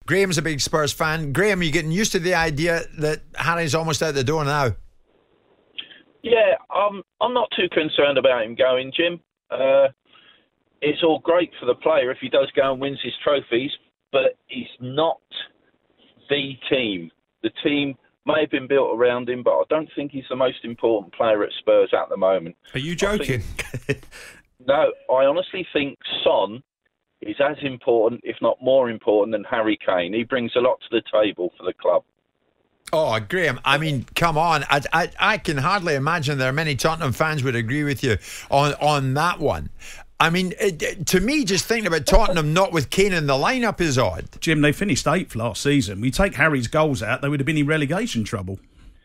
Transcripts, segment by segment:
Graeme's a big Spurs fan. Graeme, are you getting used to the idea that Harry's almost out the door now? Yeah, I'm not too concerned about him going, Jim. It's all great for the player if he does go and wins his trophies, but he's not the team. The team may have been built around him, but I don't think he's the most important player at Spurs at the moment. Are you joking? No, I honestly think Son is as important, if not more important, than Harry Kane. He brings a lot to the table for the club. Oh, Graeme, I mean, come on. I can hardly imagine there are many Tottenham fans would agree with you on that one. I mean, to me, just thinking about Tottenham not with Kane in the lineup is odd. Jim, they finished 8th last season. We take Harry's goals out, they would have been in relegation trouble.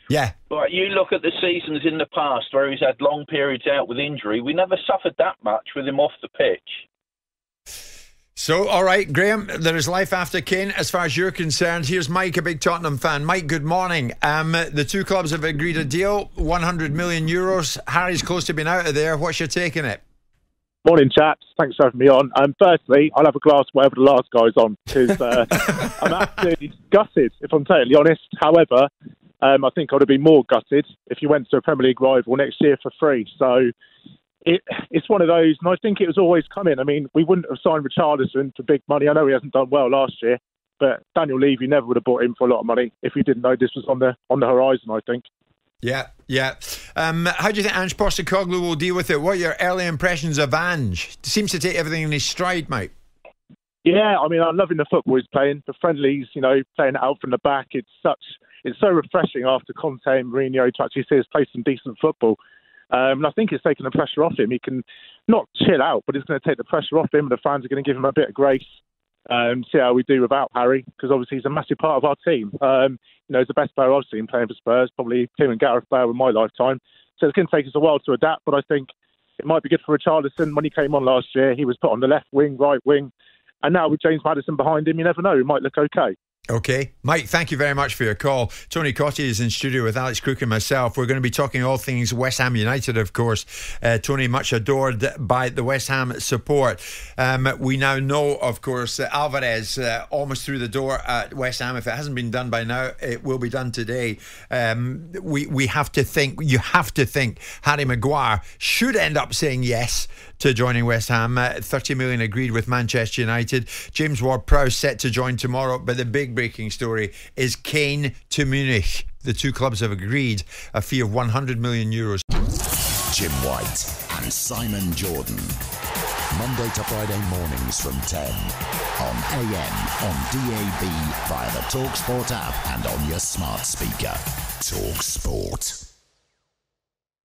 Yeah. But you look at the seasons in the past where he's had long periods out with injury. We never suffered that much with him off the pitch. So, all right, Graeme, there is life after Kane as far as you're concerned. Here's Mike, a big Tottenham fan. Mike, good morning. The two clubs have agreed a deal, 100 million euros. Harry's close to being out of there. What's your take on it? Morning, chaps. Thanks for having me on. Firstly, I'll have a glass of whatever the last guy's on because I'm absolutely gutted, if I'm totally honest. However, I think I would have been more gutted if you went to a Premier League rival next year for free. So it's one of those, and I think it was always coming. I mean, we wouldn't have signed Richarlison for big money. I know he hasn't done well last year, but Daniel Levy never would have bought him for a lot of money if he didn't know this was on the horizon, I think. Yeah. How do you think Ange Postecoglou will deal with it? What are your early impressions of Ange? Seems to take everything in his stride, mate. Yeah, I mean, I'm loving the football he's playing. The friendlies, playing it out from the back. It's so refreshing after Conte and Mourinho to actually see us play some decent football. And I think it's taking the pressure off him. He can not chill out, but it's going to take the pressure off him, and the fans are going to give him a bit of grace. See how we do without Harry, because obviously he's a massive part of our team. He's the best player I've seen playing for Spurs, probably him and Gareth Bale in my lifetime. So it's going to take us a while to adapt, but I think it might be good for Richarlison. When he came on last year, he was put on the left wing, right wing, and now with James Maddison behind him, you never know, he might look okay. Okay. Mike, thank you very much for your call. Tony Cotty is in studio with Alex Crook and myself. We're going to be talking all things West Ham United, of course. Tony, much adored by the West Ham support. We now know, of course, Alvarez almost through the door at West Ham. If it hasn't been done by now, it will be done today. We have to think, you have to think Harry Maguire should end up saying yes to joining West Ham. 30 million agreed with Manchester United. James Ward-Prowse set to join tomorrow, but the big breaking story is Kane to Munich. The two clubs have agreed a fee of 100 million euros. Jim White and Simon Jordan. Monday to Friday mornings from 10 on AM, on DAB, via the talkSPORT app and on your smart speaker. talkSPORT.